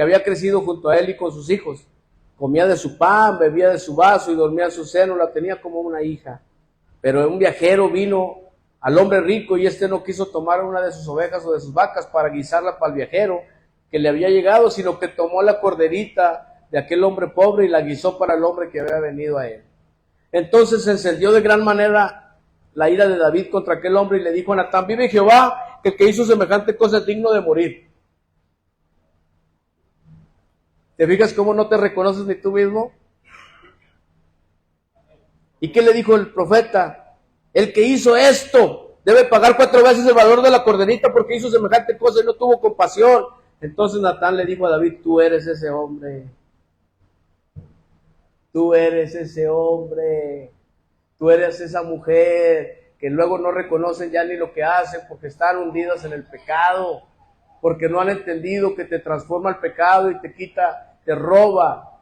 que había crecido junto a él y con sus hijos. Comía de su pan, bebía de su vaso y dormía en su seno, la tenía como una hija. Pero un viajero vino al hombre rico y este no quiso tomar una de sus ovejas o de sus vacas para guisarla para el viajero que le había llegado, sino que tomó la corderita de aquel hombre pobre y la guisó para el hombre que había venido a él. Entonces se encendió de gran manera la ira de David contra aquel hombre y le dijo a Natán: vive Jehová, que el que hizo semejante cosa es digno de morir. ¿Te fijas cómo no te reconoces ni tú mismo? ¿Y qué le dijo el profeta? El que hizo esto debe pagar 4 veces el valor de la corderita porque hizo semejante cosa y no tuvo compasión. Entonces Natán le dijo a David: tú eres ese hombre. Tú eres ese hombre. Tú eres esa mujer que luego no reconocen ya ni lo que hacen porque están hundidas en el pecado, porque no han entendido que te transforma el pecado y te quita, te roba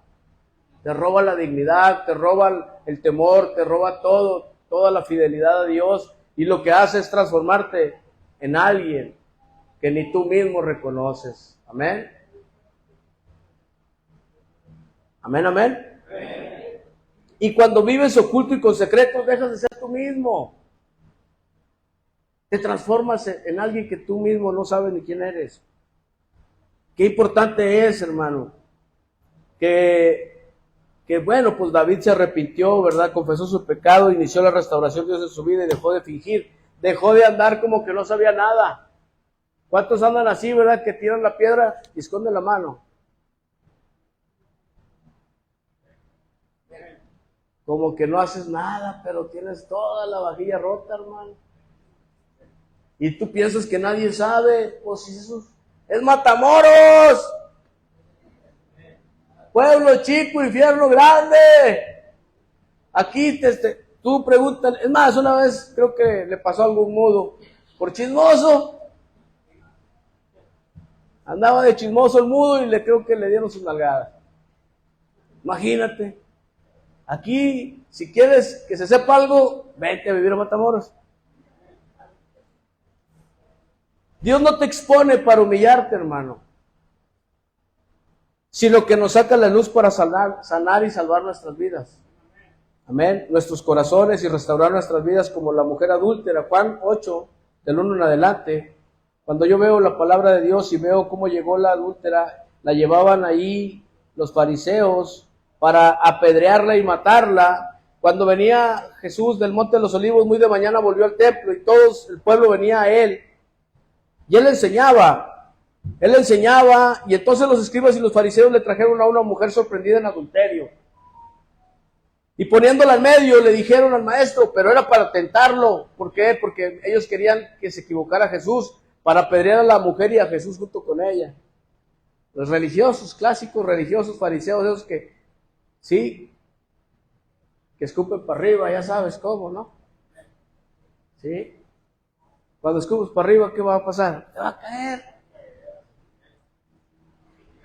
la dignidad, te roba el temor, te roba todo, toda la fidelidad a Dios, y lo que hace es transformarte en alguien que ni tú mismo reconoces. Amén. Amén, amén. Amén. Y cuando vives oculto y con secretos, dejas de ser tú mismo. Te transformas en alguien que tú mismo no sabes ni quién eres. Qué importante es, hermano, que bueno, pues David se arrepintió, ¿verdad? Confesó su pecado, inició la restauración de Dios en su vida y dejó de fingir, dejó de andar como que no sabía nada. ¿Cuántos andan así, verdad? Que tiran la piedra y esconden la mano. Como que no haces nada, pero tienes toda la vajilla rota, hermano. Y tú piensas que nadie sabe, pues eso es Matamoros. Pueblo chico, infierno grande. Aquí tú preguntas, es más, una vez creo que le pasó algo mudo, por chismoso. Andaba de chismoso el mudo y le creo que le dieron sus nalgadas. Imagínate. Aquí, si quieres que se sepa algo, vente a vivir a Matamoros. Dios no te expone para humillarte, hermano, sino que nos saca la luz para sanar y salvar nuestras vidas. Amén. Nuestros corazones y restaurar nuestras vidas como la mujer adúltera. Juan 8, del 1 en adelante. Cuando yo veo la palabra de Dios y veo cómo llegó la adúltera, la llevaban ahí los fariseos para apedrearla y matarla. Cuando venía Jesús del Monte de los Olivos, muy de mañana volvió al templo y todo el pueblo venía a él. Y él enseñaba, y entonces los escribas y los fariseos le trajeron a una mujer sorprendida en adulterio. Y poniéndola en medio le dijeron al maestro, pero era para tentarlo. ¿Por qué? Porque ellos querían que se equivocara Jesús, para apedrear a la mujer y a Jesús junto con ella. Los religiosos, clásicos religiosos, fariseos, esos que, sí, que escupen para arriba, ya sabes cómo, ¿no? Sí. Cuando escupes para arriba, ¿qué va a pasar? Te va a caer.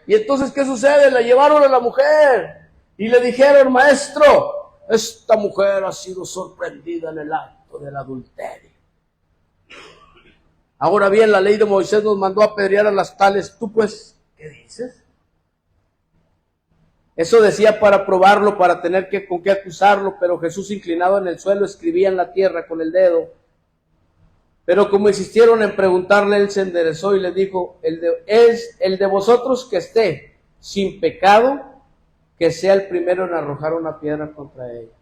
Y entonces, ¿qué sucede? La llevaron a la mujer y le dijeron: maestro, esta mujer ha sido sorprendida en el acto del adulterio. Ahora bien, la ley de Moisés nos mandó a apedrear a las tales. Tú pues, ¿qué dices? Eso decía para probarlo, para tener con qué acusarlo, pero Jesús, inclinado en el suelo, escribía en la tierra con el dedo. Pero como insistieron en preguntarle, él se enderezó y le dijo: es el de vosotros que esté sin pecado, que sea el primero en arrojar una piedra contra ella.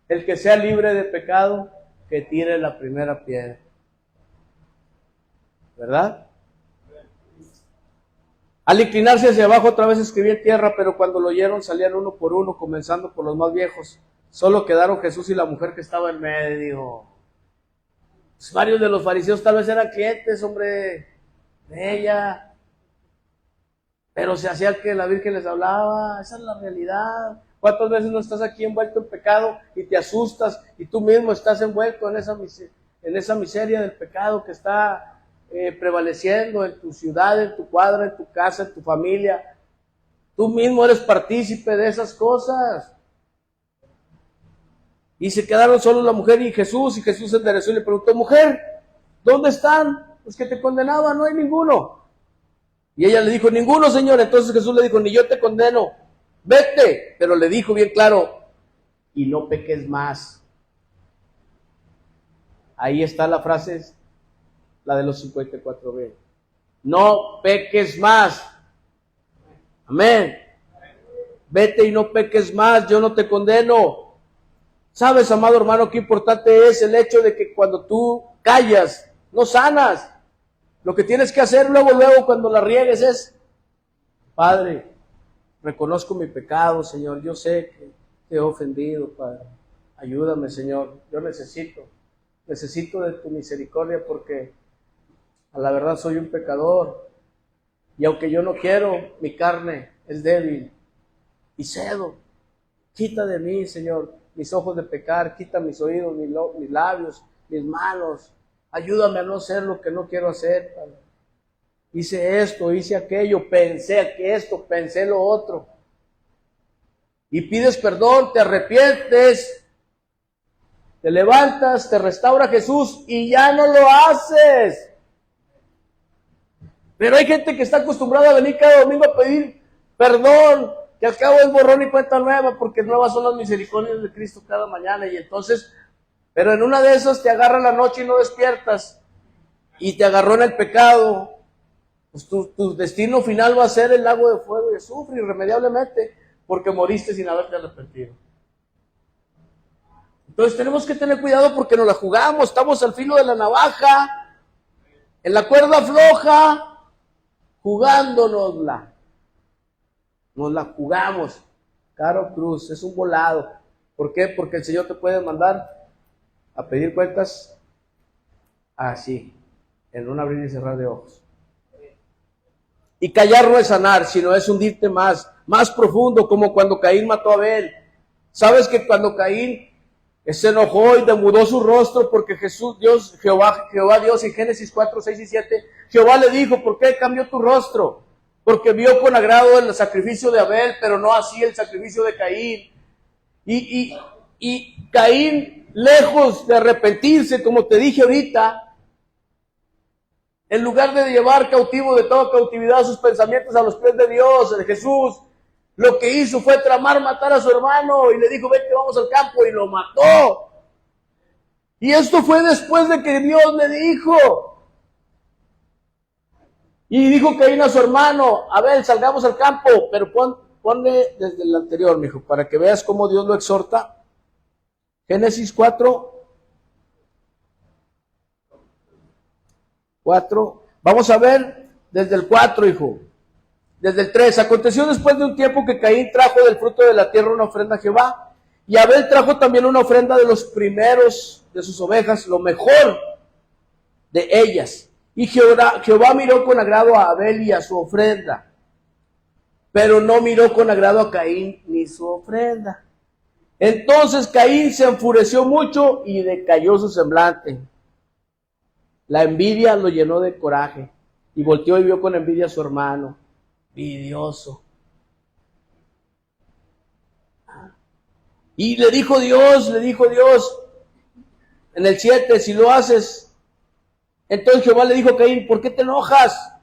El que sea libre de pecado, que tire la primera piedra. ¿Verdad? Al inclinarse hacia abajo otra vez escribía en tierra, pero cuando lo oyeron salían uno por uno, comenzando por los más viejos. Solo quedaron Jesús y la mujer que estaba en medio. Pues varios de los fariseos tal vez eran clientes, hombre, de ella, pero se hacía que la Virgen les hablaba. Esa es la realidad. ¿Cuántas veces no estás aquí envuelto en pecado y te asustas y tú mismo estás envuelto en esa miseria del pecado que está prevaleciendo en tu ciudad, en tu cuadra, en tu casa, en tu familia? Tú mismo eres partícipe de esas cosas. Y se quedaron solos la mujer y Jesús se enderezó y le preguntó: mujer, ¿dónde están los que te condenaban? No hay ninguno. Y ella le dijo, ninguno, Señor. Entonces Jesús le dijo, ni yo te condeno, vete. Pero le dijo bien claro, y no peques más. Ahí está la frase, la de los 54B. No peques más. Amén. Vete y no peques más, yo no te condeno. ¿Sabes, amado hermano, qué importante es el hecho de que cuando tú callas, no sanas? Lo que tienes que hacer luego cuando la riegues es, Padre, reconozco mi pecado, Señor, yo sé que te he ofendido, Padre. Ayúdame, Señor, yo necesito de tu misericordia porque a la verdad soy un pecador. Y aunque yo no quiero, mi carne es débil y cedo. Quita de mí, Señor, mis ojos de pecar, quita mis oídos, mis labios, mis manos. Ayúdame a no hacer lo que no quiero hacer, Padre. Hice esto, hice aquello, pensé que esto, pensé lo otro. Y pides perdón, te arrepientes, te levantas, te restaura Jesús y ya no lo haces. Pero hay gente que está acostumbrada a venir cada domingo a pedir perdón, que al cabo es borrón y cuenta nueva, porque nuevas son las misericordias de Cristo cada mañana. Y entonces, pero en una de esas te agarra la noche y no despiertas, y te agarró en el pecado, pues tu destino final va a ser el lago de fuego y azufre irremediablemente, porque moriste sin haberte arrepentido. Entonces tenemos que tener cuidado porque nos la jugamos, estamos al filo de la navaja, en la cuerda floja, jugándonosla. Nos la jugamos. Caro Cruz, es un volado. ¿Por qué? Porque el Señor te puede mandar a pedir cuentas así, en un abrir y cerrar de ojos. Y callar no es sanar, sino es hundirte más profundo, como cuando Caín mató a Abel. ¿Sabes que cuando Caín se enojó y demudó su rostro porque Jehová Dios en Génesis 4, 6 y 7, Jehová le dijo, ¿por qué cambió tu rostro? Porque vio con agrado el sacrificio de Abel, pero no así el sacrificio de Caín. Y Caín, lejos de arrepentirse, como te dije ahorita, en lugar de llevar cautivo de toda cautividad sus pensamientos a los pies de Dios, de Jesús, lo que hizo fue tramar matar a su hermano y le dijo, vete, vamos al campo, y lo mató. Y esto fue después de que Dios le dijo. Y dijo Caín a su hermano, Abel, salgamos al campo, pero ponle desde el anterior, mijo, para que veas cómo Dios lo exhorta. Génesis 4. Vamos a ver desde el 4, hijo. Desde el 3. Aconteció después de un tiempo que Caín trajo del fruto de la tierra una ofrenda a Jehová. Y Abel trajo también una ofrenda de los primeros de sus ovejas, lo mejor de ellas. Y Jehová miró con agrado a Abel y a su ofrenda, pero no miró con agrado a Caín ni su ofrenda. Entonces Caín se enfureció mucho y decayó su semblante. La envidia lo llenó de coraje y volteó y vio con envidia a su hermano. Envidioso. Y le dijo Dios en el 7, si lo haces. Entonces Jehová le dijo a Caín, ¿por qué te enojas?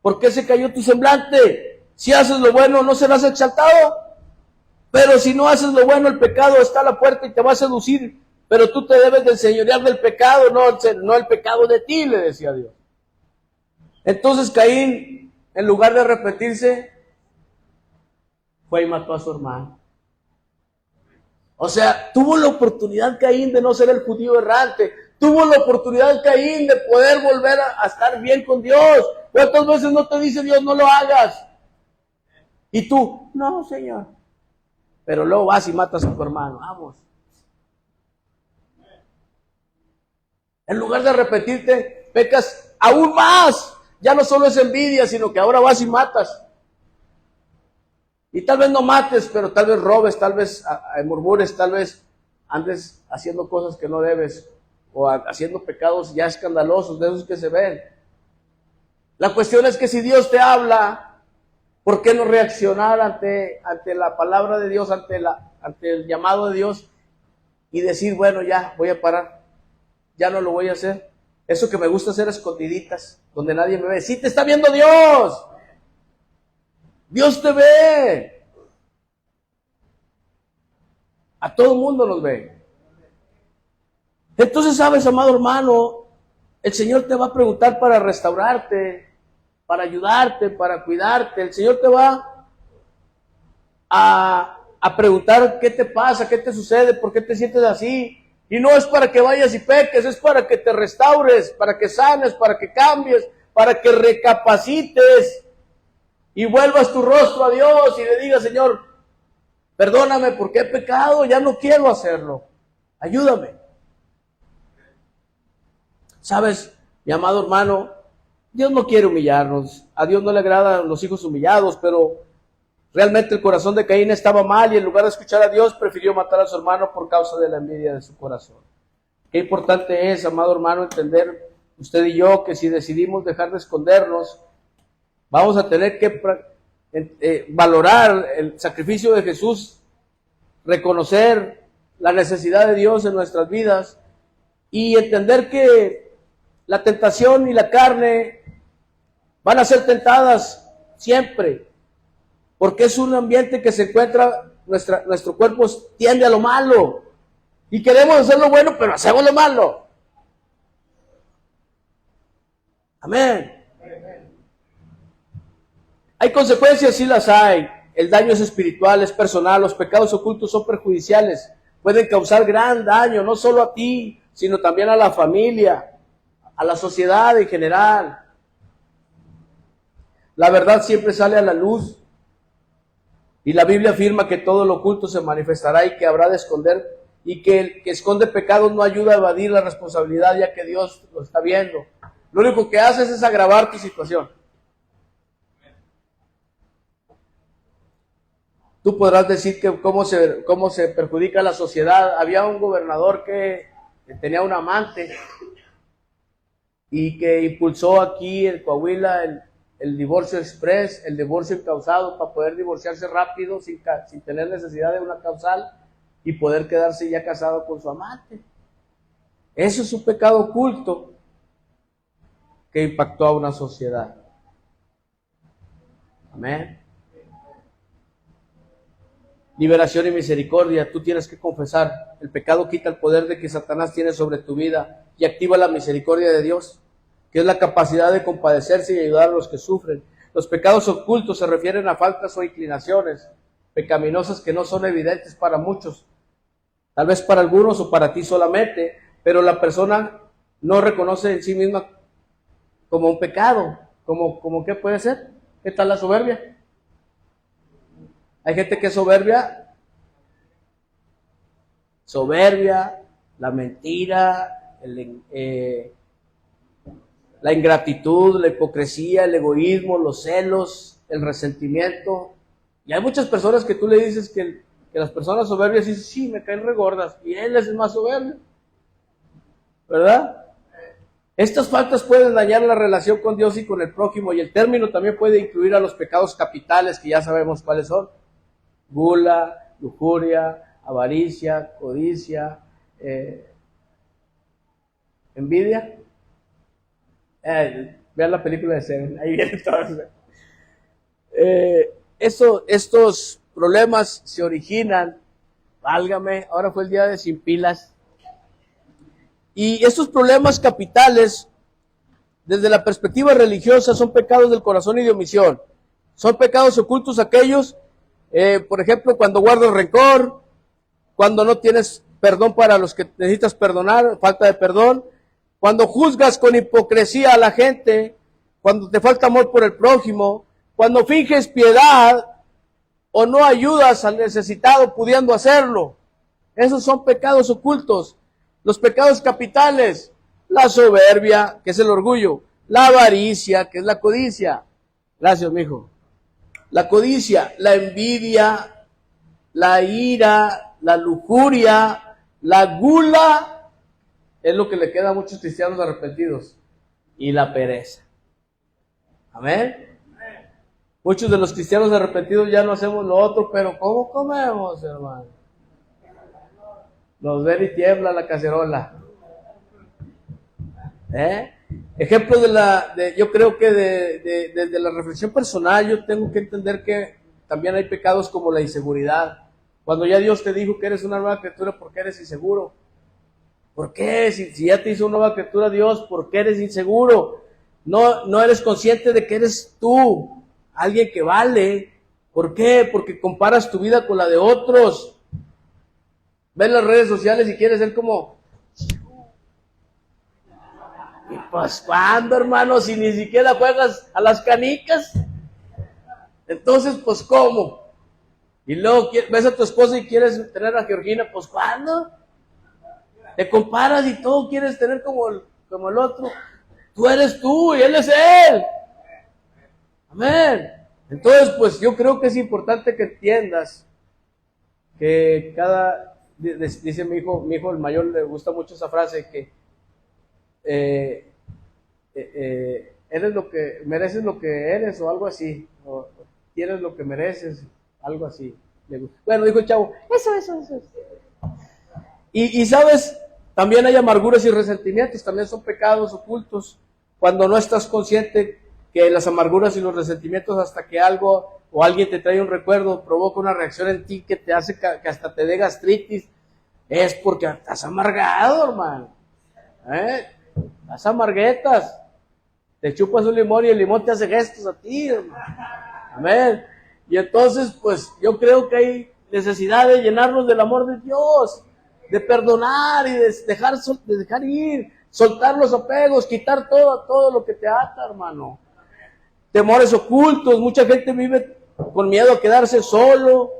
¿Por qué se cayó tu semblante? Si haces lo bueno, ¿no serás exaltado? Pero si no haces lo bueno, el pecado está a la puerta y te va a seducir. Pero tú te debes de enseñorear del pecado, no el pecado de ti, le decía Dios. Entonces Caín, en lugar de arrepentirse, fue y mató a su hermano. O sea, tuvo la oportunidad Caín de no ser el judío errante. Tuvo la oportunidad Caín de poder volver a estar bien con Dios. ¿Cuántas veces no te dice Dios, no lo hagas? Y tú, no, Señor. Pero luego vas y matas a tu hermano. Vamos. En lugar de arrepentirte, pecas aún más. Ya no solo es envidia, sino que ahora vas y matas. Y tal vez no mates, pero tal vez robes, tal vez murmures, tal vez andes haciendo cosas que no debes, o haciendo pecados ya escandalosos, de esos que se ven. La cuestión es que si Dios te habla, ¿por qué no reaccionar ante la palabra de Dios, ante el llamado de Dios, y decir, bueno, ya voy a parar, ya no lo voy a hacer? Eso que me gusta hacer escondiditas, donde nadie me ve. Sí te está viendo Dios, Dios te ve. A todo el mundo nos ve. Entonces, sabes, amado hermano, el Señor te va a preguntar para restaurarte, para ayudarte, para cuidarte. El Señor te va a preguntar qué te pasa, qué te sucede, por qué te sientes así. Y no es para que vayas y peques, es para que te restaures, para que sanes, para que cambies, para que recapacites y vuelvas tu rostro a Dios y le digas, Señor, perdóname porque he pecado, ya no quiero hacerlo. Ayúdame. Sabes, mi amado hermano, Dios no quiere humillarnos. A Dios no le agradan los hijos humillados, pero realmente el corazón de Caín estaba mal y en lugar de escuchar a Dios prefirió matar a su hermano por causa de la envidia de su corazón. Qué importante es, amado hermano, entender usted y yo que si decidimos dejar de escondernos, vamos a tener que valorar el sacrificio de Jesús, reconocer la necesidad de Dios en nuestras vidas y entender que la tentación y la carne van a ser tentadas siempre, porque es un ambiente que se encuentra, nuestro cuerpo tiende a lo malo y queremos hacer lo bueno, pero hacemos lo malo. Amén. Hay consecuencias, sí las hay. El daño es espiritual, es personal, los pecados ocultos son perjudiciales, pueden causar gran daño, no solo a ti, sino también a la familia, a la sociedad en general. La verdad siempre sale a la luz y la Biblia afirma que todo lo oculto se manifestará y que habrá de esconder, y que el que esconde pecados no ayuda a evadir la responsabilidad, ya que Dios lo está viendo. Lo único que haces es agravar tu situación. Tú podrás decir que cómo se perjudica a la sociedad. Había un gobernador que tenía un amante y que impulsó aquí en Coahuila el divorcio express, el divorcio incausado, para poder divorciarse rápido sin tener necesidad de una causal y poder quedarse ya casado con su amante. Eso es un pecado oculto que impactó a una sociedad. Amén. Liberación y misericordia. Tú tienes que confesar. El pecado quita el poder de que Satanás tiene sobre tu vida y activa la misericordia de Dios, que es la capacidad de compadecerse y ayudar a los que sufren. Los pecados ocultos se refieren a faltas o inclinaciones pecaminosas que no son evidentes para muchos, tal vez para algunos o para ti solamente, pero la persona no reconoce en sí misma como un pecado. ¿Como qué puede ser? ¿Qué tal la soberbia? Hay gente que es soberbia, la mentira, la ingratitud, la hipocresía, el egoísmo, los celos, el resentimiento. Y hay muchas personas que tú le dices que las personas soberbias dicen, sí, me caen regordas, y él es el más soberbio, ¿verdad? Estas faltas pueden dañar la relación con Dios y con el prójimo, y el término también puede incluir a los pecados capitales, que ya sabemos cuáles son: gula, lujuria, avaricia, codicia, envidia. Vean la película de Seven, ahí viene todo eso. Estos problemas se originan, válgame, ahora fue el día de sin pilas, y estos problemas capitales, desde la perspectiva religiosa, son pecados del corazón y de omisión. Son pecados ocultos aquellos, por ejemplo, cuando guardas rencor, cuando no tienes perdón para los que necesitas perdonar, falta de perdón, cuando juzgas con hipocresía a la gente, cuando te falta amor por el prójimo, cuando finges piedad o no ayudas al necesitado pudiendo hacerlo. Esos son pecados ocultos. Los pecados capitales: la soberbia, que es el orgullo; la avaricia, que es la codicia. Gracias, mijo. La codicia, la envidia, la ira, la lujuria, la gula, es lo que le queda a muchos cristianos arrepentidos, y la pereza. Amén. Muchos de los cristianos arrepentidos ya no hacemos lo otro, pero ¿cómo comemos, hermano? Nos ven y tiembla la cacerola. Ejemplo yo creo que desde la reflexión personal yo tengo que entender que también hay pecados como la inseguridad. Cuando ya Dios te dijo que eres una nueva criatura, ¿por qué eres inseguro? ¿Por qué? Si ya te hizo una nueva criatura Dios, ¿por qué eres inseguro? No eres consciente de que eres tú, alguien que vale. ¿Por qué? Porque comparas tu vida con la de otros. Ves las redes sociales y quieres ser como... ¿Y pues cuándo, hermano? Si ni siquiera juegas a las canicas. Entonces, pues, ¿cómo? Y luego ves a tu esposa y quieres tener a Georgina, pues, ¿cuándo? Te comparas y todo quieres tener como el otro. Tú eres tú y él es él. Amén. Entonces, pues, yo creo que es importante que entiendas que dice mi hijo el mayor, le gusta mucho esa frase, que eres lo que, mereces lo que eres o algo así, o tienes lo que mereces, algo así. Bueno, dijo el chavo, eso. Y sabes, también hay amarguras y resentimientos, también son pecados ocultos, cuando no estás consciente que las amarguras y los resentimientos, hasta que algo o alguien te trae un recuerdo, provoca una reacción en ti que te hace que hasta te dé gastritis, es porque estás amargado, hermano. Las amarguetas, te chupas un limón y el limón te hace gestos a ti, hermano. Amén. Y entonces, pues, yo creo que hay necesidad de llenarnos del amor de Dios, de perdonar y de dejar ir, soltar los apegos, quitar todo lo que te ata, hermano. Temores ocultos, mucha gente vive con miedo a quedarse solo.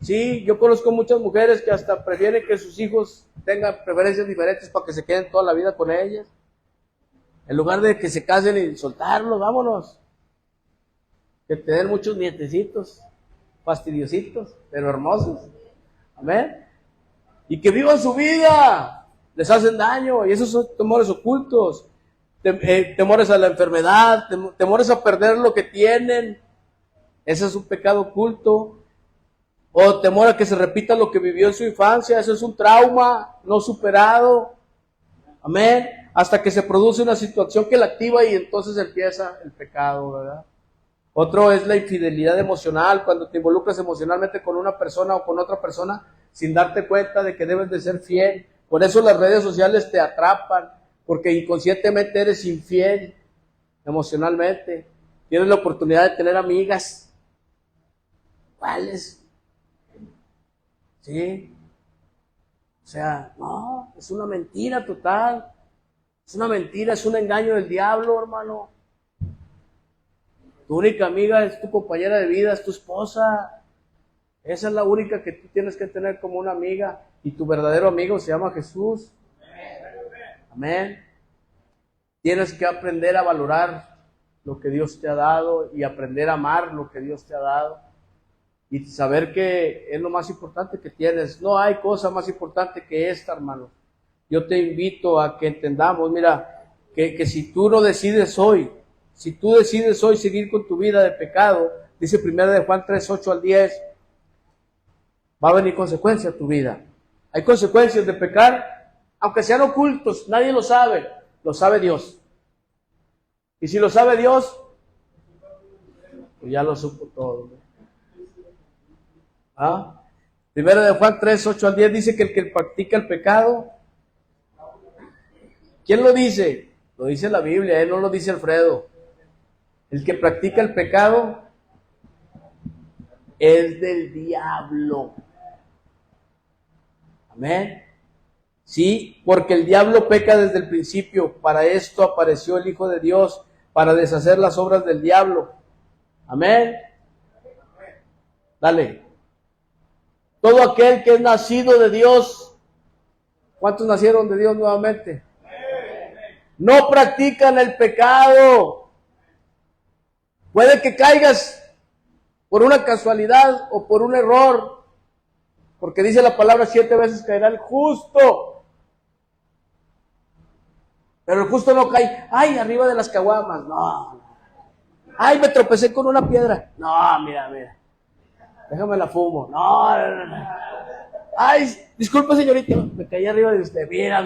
Sí, yo conozco muchas mujeres que hasta prefieren que sus hijos tengan preferencias diferentes para que se queden toda la vida con ellas, en lugar de que se casen y soltarlos, vámonos. Que te den muchos nietecitos, fastidiositos, pero hermosos. Amén. Y que vivan su vida, les hacen daño, y esos son temores ocultos. Temores a la enfermedad, temores a perder lo que tienen, ese es un pecado oculto. O temor a que se repita lo que vivió en su infancia, eso es un trauma no superado. Amén. Hasta que se produce una situación que la activa y entonces empieza el pecado, ¿verdad? Otro es la infidelidad emocional, cuando te involucras emocionalmente con una persona o con otra persona sin darte cuenta de que debes de ser fiel. Por eso las redes sociales te atrapan, porque inconscientemente eres infiel emocionalmente. Tienes la oportunidad de tener amigas. ¿Cuáles? ¿Sí? O sea, no, es una mentira total. Es una mentira, es un engaño del diablo, hermano. Tu única amiga es tu compañera de vida, es tu esposa. Esa es la única que tú tienes que tener como una amiga. Y tu verdadero amigo se llama Jesús. Amén. Tienes que aprender a valorar lo que Dios te ha dado y aprender a amar lo que Dios te ha dado. Y saber que es lo más importante que tienes. No hay cosa más importante que esta, hermano. Yo te invito a que entendamos, mira, que si tú no decides hoy, si tú decides hoy seguir con tu vida de pecado, dice 1 de Juan 3, 8 al 10, va a venir consecuencia a tu vida. Hay consecuencias de pecar, aunque sean ocultos, nadie lo sabe Dios. Y si lo sabe Dios, pues ya lo supo todo, ¿no? ¿Ah? 1 de Juan 3, 8 al 10 dice que el que practica el pecado, ¿quién lo dice? Lo dice la Biblia, no lo dice Alfredo. El que practica el pecado es del diablo. Amén. Sí, porque el diablo peca desde el principio. Para esto apareció el Hijo de Dios, para deshacer las obras del diablo. Amén. Dale. Todo aquel que es nacido de Dios. ¿Cuántos nacieron de Dios nuevamente? No practican el pecado. Puede que caigas por una casualidad o por un error, porque dice la palabra 7 veces caerá el justo. Pero el justo no cae, ay, arriba de las caguamas, no. Ay, me tropecé con una piedra. No, mira. Déjame la fumo. No. Ay, disculpe señorita, me caí arriba de usted. Mira.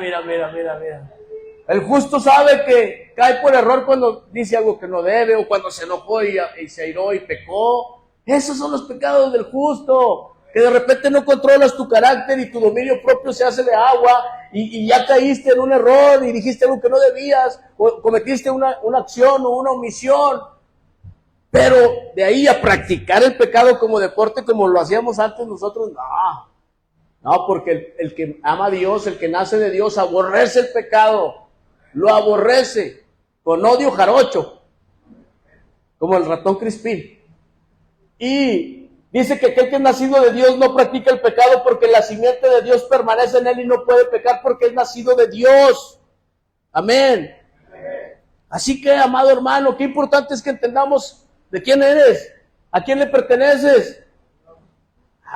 El justo sabe que cae por error cuando dice algo que no debe, o cuando se enojó y se airó y pecó. Esos son los pecados del justo, que de repente no controlas tu carácter y tu dominio propio se hace de agua, y ya caíste en un error y dijiste algo que no debías, o cometiste una acción o una omisión. Pero de ahí a practicar el pecado como deporte, como lo hacíamos antes nosotros, no, porque el que ama a Dios, el que nace de Dios, aborrece el pecado. Lo aborrece con odio jarocho, como el ratón Crispín. Y dice que aquel que es nacido de Dios no practica el pecado porque la simiente de Dios permanece en él y no puede pecar porque es nacido de Dios. Amén. Así que, amado hermano, qué importante es que entendamos de quién eres, a quién le perteneces.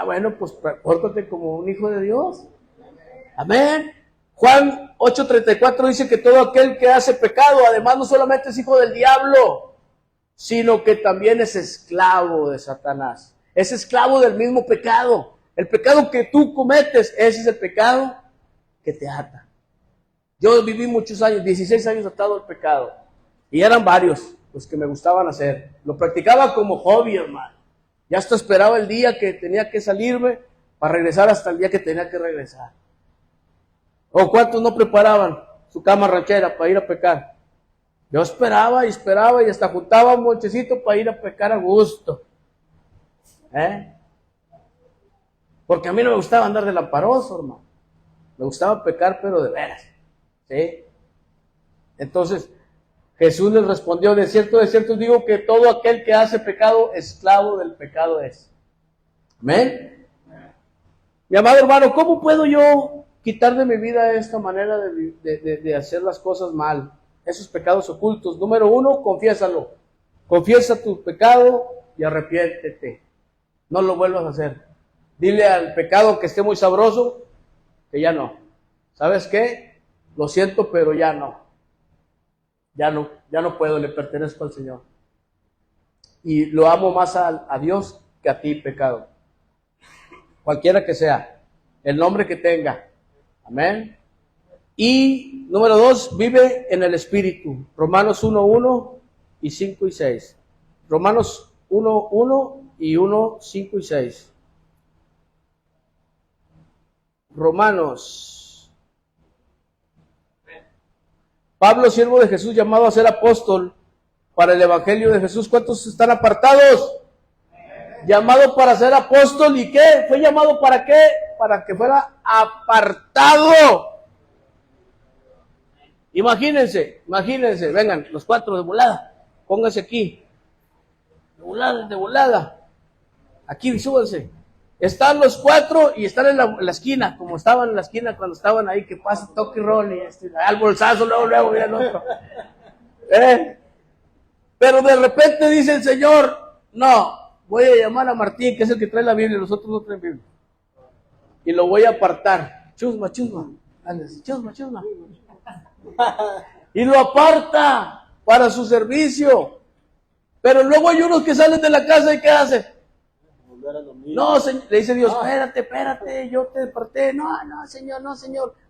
Bueno, pues pórtate como un hijo de Dios. Amén. Juan 8:34 dice que todo aquel que hace pecado, además no solamente es hijo del diablo, sino que también es esclavo de Satanás. Es esclavo del mismo pecado. El pecado que tú cometes, ese es el pecado que te ata. Yo viví muchos años, 16 años atado al pecado. Y eran varios los que me gustaban hacer. Lo practicaba como hobby, hermano. Ya hasta esperaba el día que tenía que salirme para regresar hasta el día que tenía que regresar. ¿O cuántos no preparaban su cama ranchera para ir a pecar? Yo esperaba y hasta juntaba un monchecito para ir a pecar a gusto. Porque a mí no me gustaba andar de lamparoso, hermano. Me gustaba pecar, pero de veras. ¿Sí? Entonces, Jesús les respondió, de cierto digo que todo aquel que hace pecado, esclavo del pecado es. Amén. Mi amado hermano, ¿cómo puedo yo quitar de mi vida esta manera de hacer las cosas mal? Esos pecados ocultos. Número 1, confiésalo. Confiesa tu pecado y arrepiéntete. No lo vuelvas a hacer. Dile al pecado que esté muy sabroso que ya no. ¿Sabes qué? Lo siento, pero ya no. Ya no puedo, le pertenezco al Señor. Y lo amo más a Dios que a ti, pecado. Cualquiera que sea, el nombre que tenga. Amén. Y número 2, vive en el Espíritu. Romanos 1:1 y 5 y 6. Romanos 1:1 y 1, 5 y 6. Romanos. Pablo, siervo de Jesús, llamado a ser apóstol para el Evangelio de Jesús. ¿Cuántos están apartados? Llamado para ser apóstol, ¿y qué? ¿Fue llamado para qué? Para que fuera apartado. Imagínense, vengan, los 4 de volada, pónganse aquí, de volada, aquí súbanse. Están los 4 y están en la esquina, como estaban en la esquina cuando estaban ahí, que pasa toque y roll y al bolsazo, luego viene el otro. Pero de repente dice el Señor, no, voy a llamar a Martín, que es el que trae la Biblia, los otros no traen Biblia. Y lo voy a apartar. Chusma. Chusma. Y lo aparta para su servicio. Pero luego hay unos que salen de la casa y ¿qué hacen? No, señor, le dice Dios, espérate, yo te aparté. No, señor, los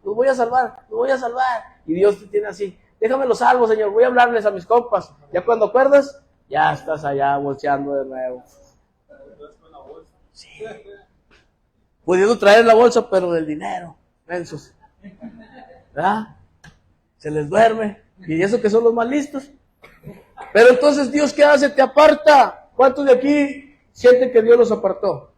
voy a salvar. Y Dios te tiene así, déjame los salvo, Señor, voy a hablarles a mis compas. Ya cuando acuerdas, ya estás allá bolseando de nuevo. Sí. Pudiendo traer la bolsa, pero del dinero, mensos. ¿Verdad? Se les duerme. Y eso que son los más listos. Pero entonces Dios, ¿qué hace? Te aparta. ¿Cuántos de aquí sienten que Dios los apartó?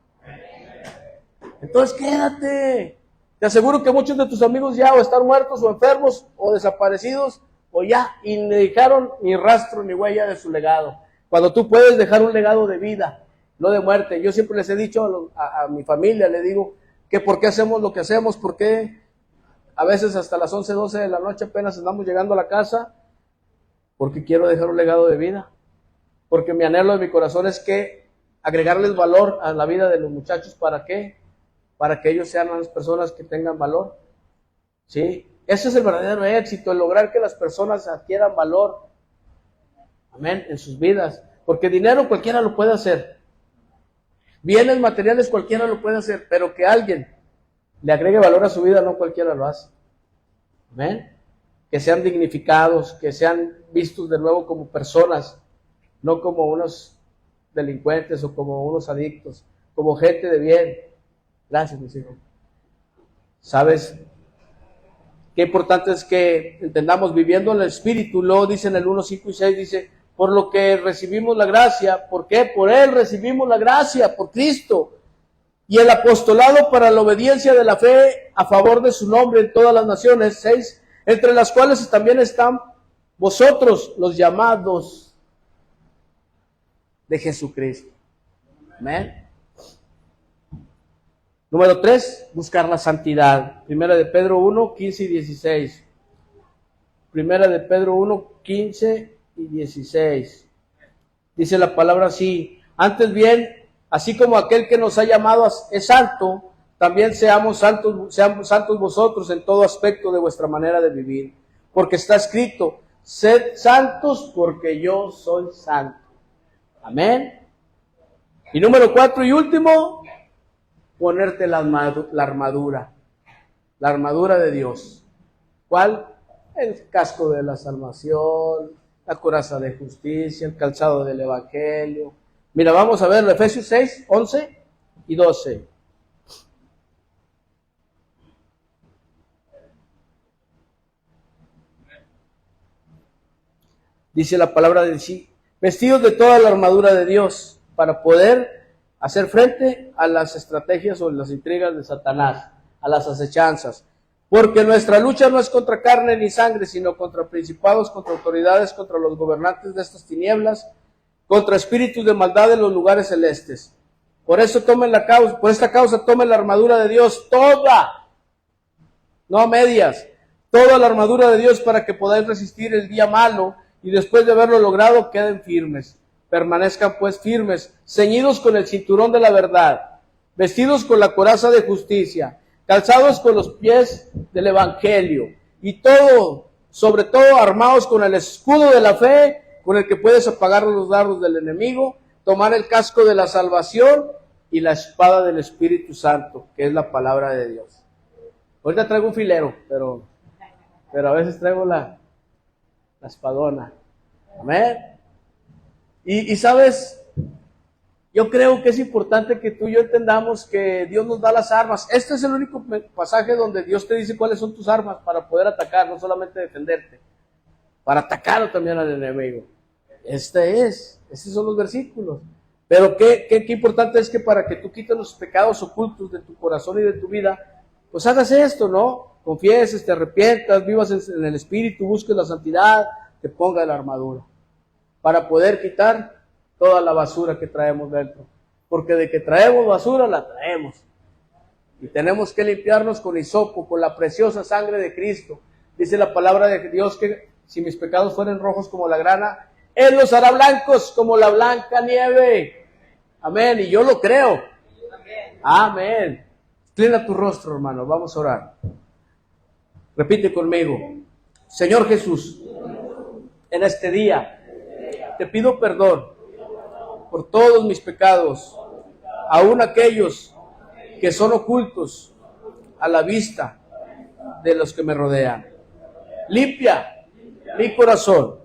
Entonces quédate. Te aseguro que muchos de tus amigos ya o están muertos o enfermos o desaparecidos o ya, y no dejaron ni rastro ni huella de su legado. Cuando tú puedes dejar un legado de vida, no de muerte. Yo siempre les he dicho a mi familia, le digo que por qué hacemos lo que hacemos, por qué a veces hasta las 11, 12 de la noche apenas andamos llegando a la casa, porque quiero dejar un legado de vida. Porque mi anhelo de mi corazón es que agregarles valor a la vida de los muchachos. ¿Para qué? Para que ellos sean las personas que tengan valor. ¿Sí? Ese es el verdadero éxito, el lograr que las personas adquieran valor. Amén, en sus vidas. Porque dinero cualquiera lo puede hacer. Bienes materiales cualquiera lo puede hacer, pero que alguien le agregue valor a su vida, no cualquiera lo hace. Amén. que sean dignificados, que sean vistos de nuevo como personas, no como unos delincuentes o como unos adictos, como gente de bien. Gracias, mis hijos. ¿Sabes? Qué importante es que entendamos viviendo en el Espíritu. Luego dice en el 1, 5 y 6, dice, por lo que recibimos la gracia. ¿Por qué? Por Él recibimos la gracia, por Cristo. Y el apostolado para la obediencia de la fe a favor de su nombre en todas las naciones. 6, entre las cuales también están vosotros, los llamados de Jesucristo. Amén. Número 3, buscar la santidad. Primera de Pedro 1, 15 y 16. Primera de Pedro 1, 15 y 16. Dice la palabra así: antes bien, así como aquel que nos ha llamado es santo, también seamos santos vosotros en todo aspecto de vuestra manera de vivir. Porque está escrito, sed santos porque yo soy santo. Amén. Y número 4 y último, ponerte la armadura de Dios. ¿Cuál? El casco de la salvación, la coraza de justicia, el calzado del evangelio. Mira, vamos a ver Efesios 6, 11 y 12. Dice la palabra de sí, vestidos de toda la armadura de Dios, para poder hacer frente a las estrategias o las intrigas de Satanás, a las acechanzas. Porque nuestra lucha no es contra carne ni sangre, sino contra principados, contra autoridades, contra los gobernantes de estas tinieblas, contra espíritus de maldad en los lugares celestes. Por esta causa tomen la armadura de Dios, toda, no a medias, toda la armadura de Dios para que podáis resistir el día malo y después de haberlo logrado queden firmes. Permanezcan pues firmes, ceñidos con el cinturón de la verdad, vestidos con la coraza de justicia, calzados con los pies del evangelio y todo, sobre todo armados con el escudo de la fe, con el que puedes apagar los dardos del enemigo, tomar el casco de la salvación y la espada del Espíritu Santo, que es la palabra de Dios. Ahorita traigo un filero, pero a veces traigo la espadona. Amén. Y sabes, yo creo que es importante que tú y yo entendamos que Dios nos da las armas. Este es el único pasaje donde Dios te dice cuáles son tus armas para poder atacar, no solamente defenderte, para atacar también al enemigo. Estos son los versículos. Pero qué importante es que para que tú quites los pecados ocultos de tu corazón y de tu vida, pues hagas esto, ¿no? Confieses, te arrepientas, vivas en el Espíritu, busques la santidad, te pongas la armadura, para poder quitar toda la basura que traemos dentro. Porque de que traemos basura, la traemos. Y tenemos que limpiarnos con hisopo, con la preciosa sangre de Cristo. Dice la palabra de Dios que si mis pecados fueren rojos como la grana, Él los hará blancos como la blanca nieve. Amén. Y yo lo creo. Amén. Inclina tu rostro, hermano. Vamos a orar. Repite conmigo. Señor Jesús, en este día te pido perdón por todos mis pecados, aun aquellos que son ocultos a la vista de los que me rodean. Limpia mi corazón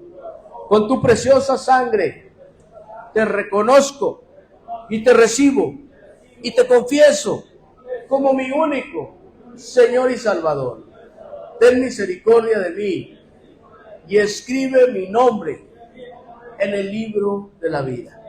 con tu preciosa sangre. Te reconozco y te recibo y te confieso como mi único Señor y Salvador. Ten misericordia de mí y escribe mi nombre en el libro de la vida.